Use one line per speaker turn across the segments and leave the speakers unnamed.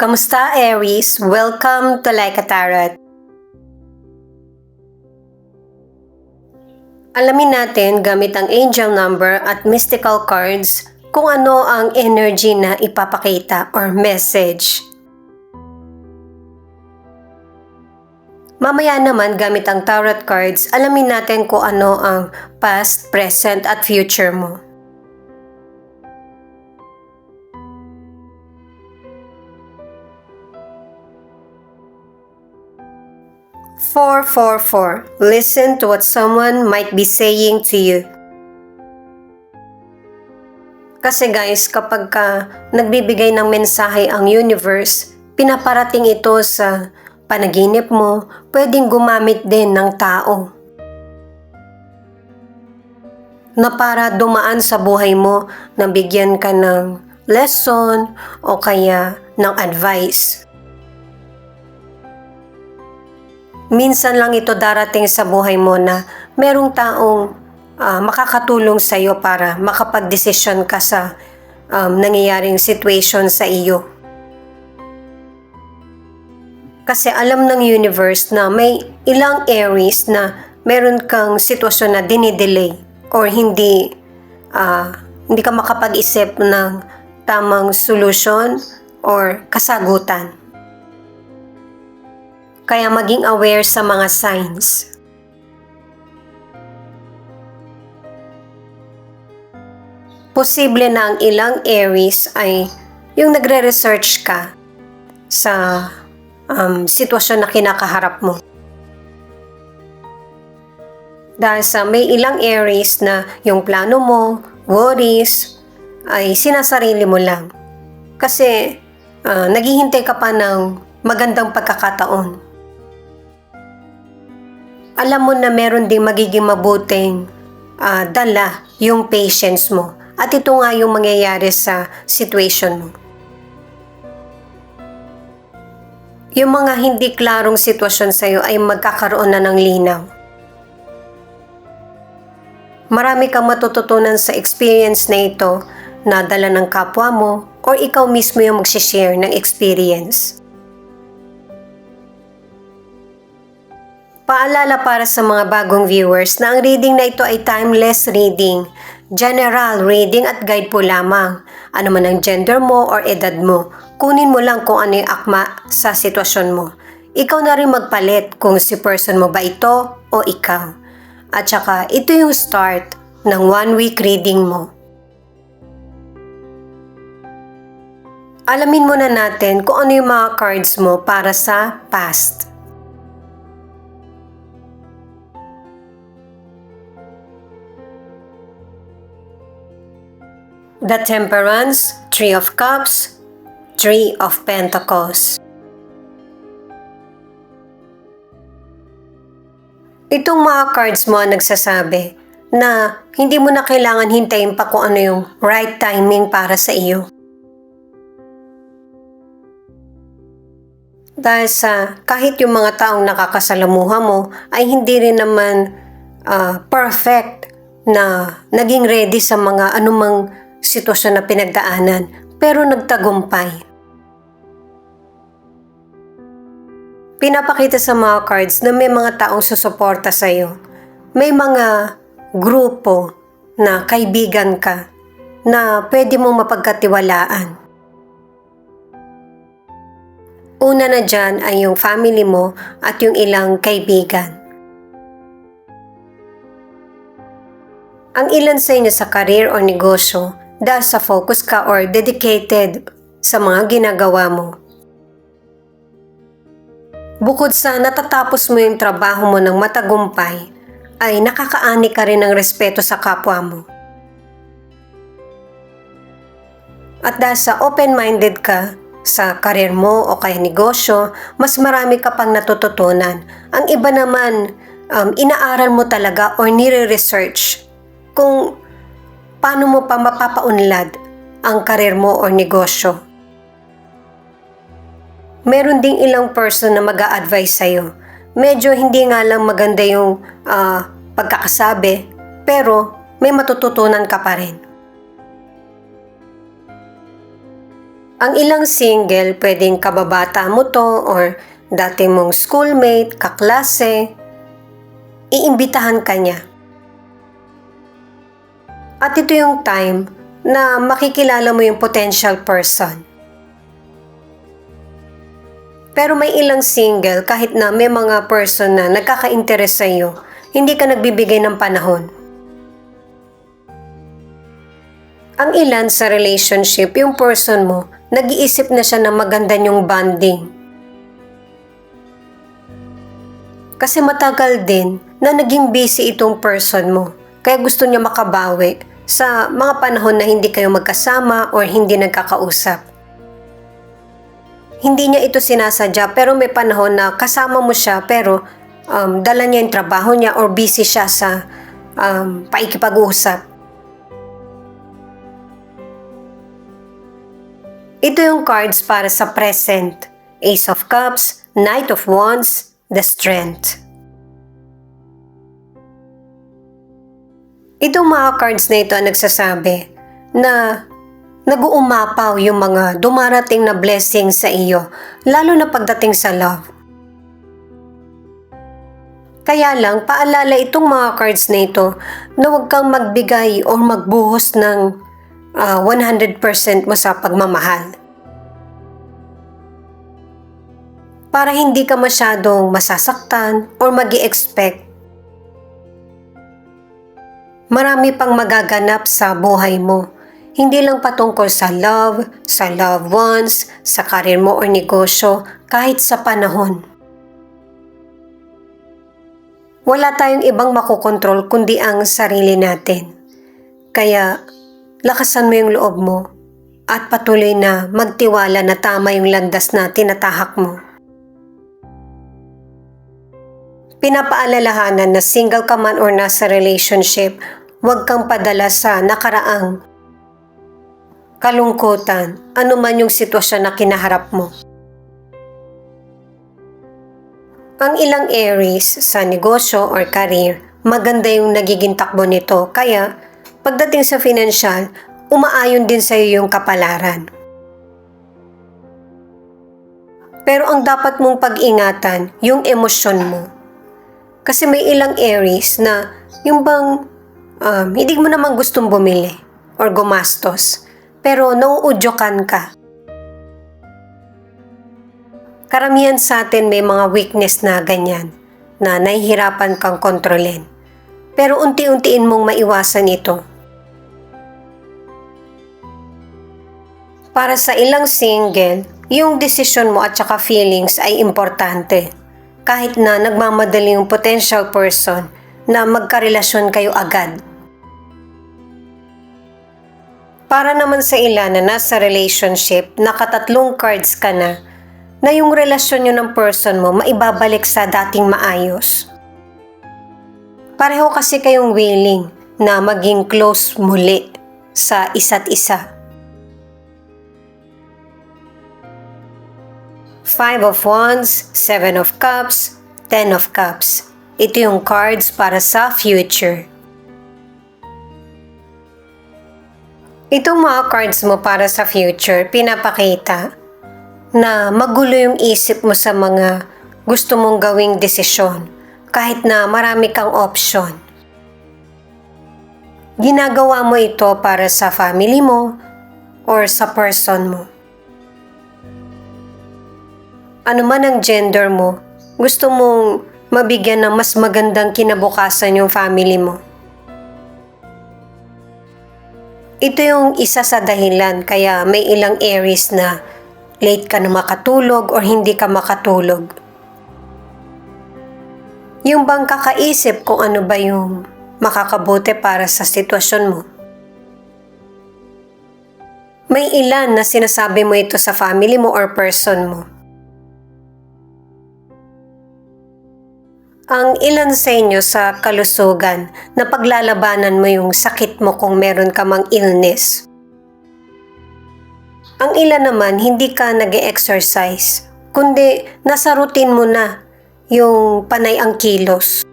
Kamusta, Aries? Welcome to Like a Tarot. Alamin natin gamit ang angel number at mystical cards kung ano ang energy na ipapakita or message. Mamaya naman gamit ang tarot cards, alamin natin kung ano ang past, present at future mo. Four, 4. Listen to what someone might be saying to you. Kasi guys, kapag nagbibigay ng mensahe ang universe, pinaparating ito sa panaginip mo, pwedeng gumamit din ng tao na para dumaan sa buhay mo na bigyan ka ng lesson o kaya ng advice. Minsan lang ito darating sa buhay mo na merong taong makakatulong sa iyo para makapag-desisyon ka sa nangyayaring situation sa iyo. Kasi alam ng universe na may ilang Aries na meron kang sitwasyon na dinidelay or hindi ka makapag-isip ng tamang solution or kasagutan. Kaya maging aware sa mga signs. Posible na ang ilang Aries ay yung nagre-research ka sa sitwasyon na kinakaharap mo. Dahil sa may ilang Aries na yung plano mo, worries, ay sinasarili mo lang. Kasi naghihintay ka pa ng magandang pagkakataon. Alam mo na meron ding magiging mabuting dala yung patience mo. At ito nga yung mangyayari sa situation mo. Yung mga hindi klarong sitwasyon sa iyo ay magkakaroon na ng linaw. Marami kang matututunan sa experience na ito na dala ng kapwa mo or ikaw mismo yung magsishare ng experience. Paalala para sa mga bagong viewers na ang reading na ito ay timeless reading, general reading at guide po lamang. Ano man ang gender mo or edad mo, kunin mo lang kung ano yung akma sa sitwasyon mo. Ikaw na rin magpalit kung si person mo ba ito o ikaw. At saka ito yung start ng 1 week reading mo. Alamin muna natin kung ano yung mga cards mo para sa past. The Temperance, 3 of Cups, 3 of Pentacles. Itong mga cards mo ang nagsasabi na hindi mo na kailangan hintayin pa kung ano yung right timing para sa iyo. Dahil sa kahit yung mga taong nakakasalamuha mo ay hindi rin naman perfect na naging ready sa mga anumang sitwasyon na pinagdaanan, pero nagtagumpay. Pinapakita sa mga cards na may mga taong susuporta sa iyo. May mga grupo na kaibigan ka na pwede mong mapagkatiwalaan. Una na dyan ay yung family mo at yung ilang kaibigan. Ang ilan sa inyo sa career o negosyo dahil sa focus ka or dedicated sa mga ginagawa mo. Bukod sa natatapos mo yung trabaho mo ng matagumpay, ay nakakaani ka rin ng respeto sa kapwa mo. At dahil sa open-minded ka sa career mo o kaya negosyo, mas marami ka pang natututunan. Ang iba naman, inaaral mo talaga or nire-research kung paano mo pa mapapaunlad ang karir mo o negosyo. Meron ding ilang person na mag-a-advise sa'yo. Medyo hindi nga lang maganda yung pagkakasabi, pero may matututunan ka pa rin. Ang ilang single, pwedeng kababata mo to or dati mong schoolmate, kaklase, iimbitahan ka niya. At ito yung time na makikilala mo yung potential person. Pero may ilang single, kahit na may mga person na nagkaka-interest sa iyo, hindi ka nagbibigay ng panahon. Ang ilan sa relationship, yung person mo, nag-iisip na siya na maganda yung bonding. Kasi matagal din na naging busy itong person mo, kaya gusto niya makabawi sa mga panahon na hindi kayo magkasama or hindi nagkakausap. Hindi niya ito sinasadya pero may panahon na kasama mo siya pero dala niya yung trabaho niya or busy siya sa paikipag-usap. Ito yung cards para sa present. Ace of Cups, Knight of Wands, the Strength. Itong mga cards na ito ang nagsasabi na nag-uumapaw yung mga dumarating na blessing sa iyo, lalo na pagdating sa love. Kaya lang, paalala itong mga cards na ito na huwag kang magbigay o magbuhos ng 100% mo sa pagmamahal. Para hindi ka masyadong masasaktan or magi-expect. Marami pang magaganap sa buhay mo. Hindi lang patungkol sa love, sa loved ones, sa karir mo o negosyo, kahit sa panahon. Wala tayong ibang makokontrol kundi ang sarili natin. Kaya, lakasan mo yung loob mo at patuloy na magtiwala na tama yung landas na tinatahak mo. Pinapaalalahanan na single ka man or nasa relationship, huwag kang padala sa nakaraang kalungkutan, anuman yung sitwasyon na kinaharap mo. Ang ilang Aries sa negosyo or career, maganda yung nagiging takbo nito. Kaya, pagdating sa financial, umaayon din sa iyo yung kapalaran. Pero ang dapat mong pag-ingatan, yung emosyon mo. Kasi may ilang Aries na yung bang hindi mo naman gustong bumili or gumastos, pero nauudyokan ka. Karamihan sa atin may mga weakness na ganyan, na nahihirapan kang kontrolin. Pero unti-untiin mong maiwasan ito. Para sa ilang single, yung desisyon mo at saka feelings ay importante. Kahit na nagmamadali yung potential person na magkarelasyon kayo agad. Para naman sa ilan na nasa relationship, nakatatlong cards ka na yung relasyon nyo ng person mo maibabalik sa dating maayos. Pareho kasi kayong willing na maging close muli sa isa't isa. 5 of Wands, 7 of Cups, 10 of Cups. Ito yung cards para sa future. Itong mga cards mo para sa future, pinapakita na magulo yung isip mo sa mga gusto mong gawing desisyon kahit na marami kang option. Ginagawa mo ito para sa family mo or sa person mo. Ano man ang gender mo, gusto mong mabigyan ng mas magandang kinabukasan yung family mo. Ito yung isa sa dahilan kaya may ilang Aries na late ka na makatulog or hindi ka makatulog. Yung bang kakaisip kung ano ba yung makakabuti para sa sitwasyon mo. May ilan na sinasabi mo ito sa family mo or person mo. Ang ilan sa inyo sa kalusugan na paglalabanan mo yung sakit mo kung meron ka mang illness. Ang ilan naman hindi ka nag-e-exercise, kundi nasa routine mo na yung panay ang kilos.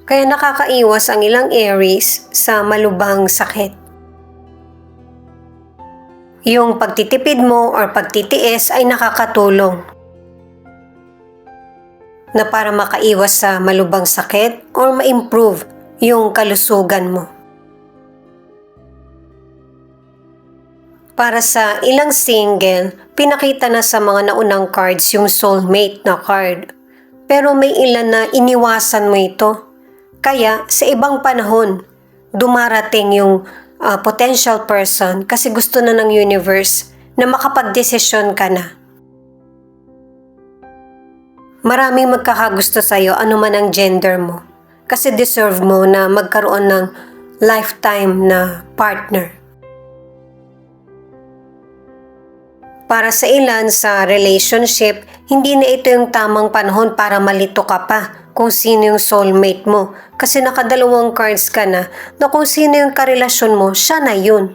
Kaya nakakaiwas ang ilang Aries sa malubhang sakit. Yung pagtitipid mo or pagtitiis ay nakakatulong na para makaiwas sa malubhang sakit or ma-improve yung kalusugan mo. Para sa ilang single, pinakita na sa mga naunang cards yung soulmate na card. Pero may ilan na iniwasan mo ito. Kaya sa ibang panahon, dumarating yung potential person kasi gusto na ng universe na makapagdesisyon ka na. Maraming magkakagusto sa'yo anuman ang gender mo kasi deserve mo na magkaroon ng lifetime na partner. Para sa ilan sa relationship, hindi na ito yung tamang panahon para malito ka pa kung sino yung soulmate mo. Kasi nakadalawang cards ka na kung sino yung karelasyon mo, siya na yun.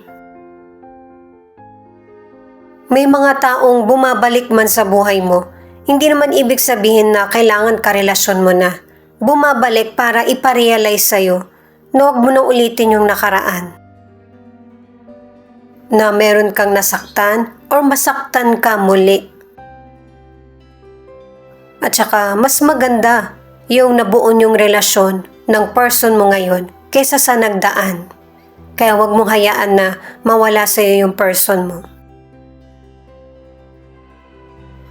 May mga taong bumabalik man sa buhay mo, hindi naman ibig sabihin na kailangan karelasyon mo na. Bumabalik para iparealize sa'yo na huwag mo na ulitin yung nakaraan. Na meron kang nasaktan or masaktan ka muli. At saka mas maganda yung nabuo yung relasyon ng person mo ngayon kaysa sa nagdaan. Kaya wag mong hayaan na mawala sa'yo yung person mo.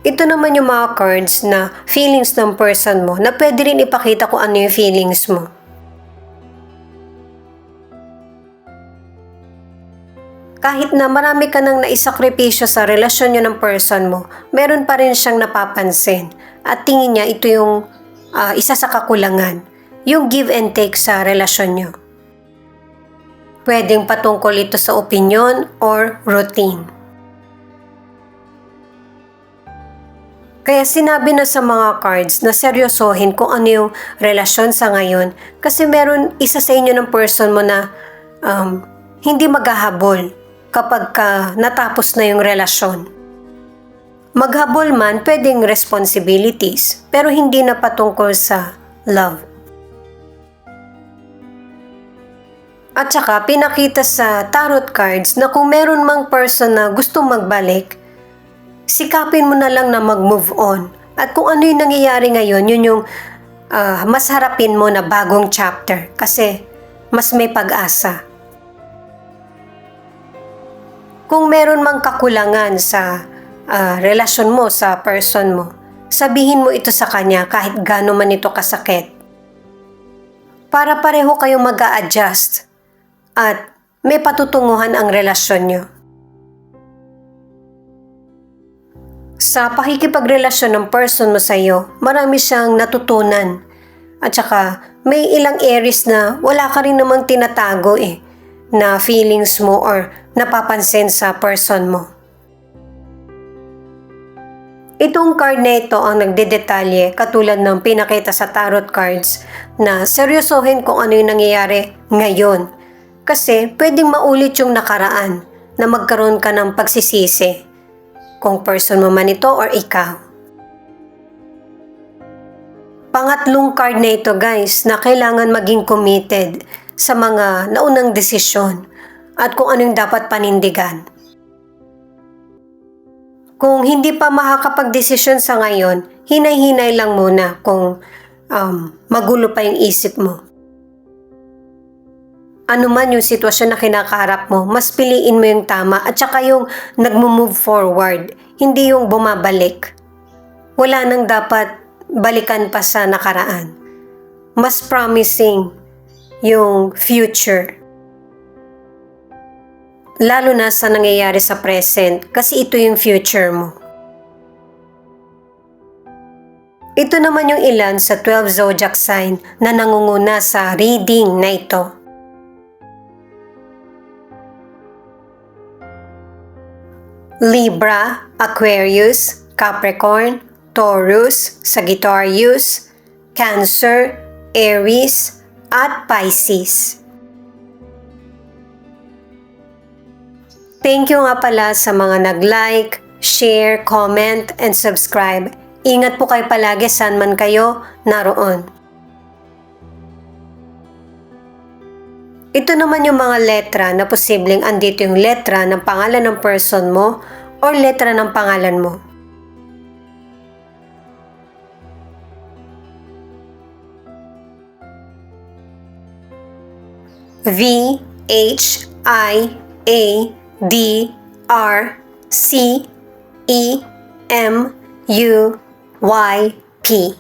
Ito naman yung mga cards na feelings ng person mo na pwede rin ipakita kung ano yung feelings mo. Kahit na marami ka nang naisakripisyo sa relasyon nyo ng person mo, meron pa rin siyang napapansin. At tingin niya ito yung isa sa kakulangan, yung give and take sa relasyon nyo. Pwedeng patungkol ito sa opinion or routine. Kaya sinabi na sa mga cards na seryosohin kung ano yung relasyon sa ngayon kasi meron isa sa inyo ng person mo na hindi maghahabol kapag natapos na yung relasyon. Maghabol man, pwedeng responsibilities, pero hindi na patungkol sa love. At saka, pinakita sa tarot cards na kung meron mang person na gustong magbalik, sikapin mo na lang na mag-move on. At kung ano yung nangyayari ngayon, yun yung mas harapin mo na bagong chapter kasi mas may pag-asa. Kung meron mang kakulangan sa relasyon mo sa person mo, sabihin mo ito sa kanya kahit gaano man ito kasakit. Para pareho kayong mag-a-adjust at may patutunguhan ang relasyon nyo. Sa pakikipagrelasyon ng person mo sa iyo, marami siyang natutunan. At saka may ilang areas na wala ka rin namang tinatago na feelings mo or napapansin sa person mo. Itong card na ito ang nagdedetalye katulad ng pinakita sa tarot cards na seryosohin kung ano yung nangyayari ngayon. Kasi pwedeng maulit yung nakaraan na magkaroon ka ng pagsisisi kung person mo man ito or ikaw. Pangatlong card na ito guys na kailangan maging committed sa mga naunang desisyon at kung ano yung dapat panindigan. Kung hindi pa makakapag-desisyon sa ngayon, hinay-hinay lang muna kung magulo pa yung isip mo. Ano man yung sitwasyon na kinakaharap mo, mas piliin mo yung tama at saka yung nagmo-move forward, hindi yung bumabalik. Wala nang dapat balikan pa sa nakaraan. Mas promising yung future. Lalo na sa nangyayari sa present kasi ito yung future mo. Ito naman yung ilan sa 12 zodiac sign na nangunguna sa reading na ito. Libra, Aquarius, Capricorn, Taurus, Sagittarius, Cancer, Aries, at Pisces. Thank you nga pala sa mga nag-like, share, comment, and subscribe. Ingat po kayo palagi saan man kayo naroon. Ito naman yung mga letra na posibleng andito yung letra ng pangalan ng person mo or letra ng pangalan mo. V, H, I, A, D, R, C, E, M, U, Y, P.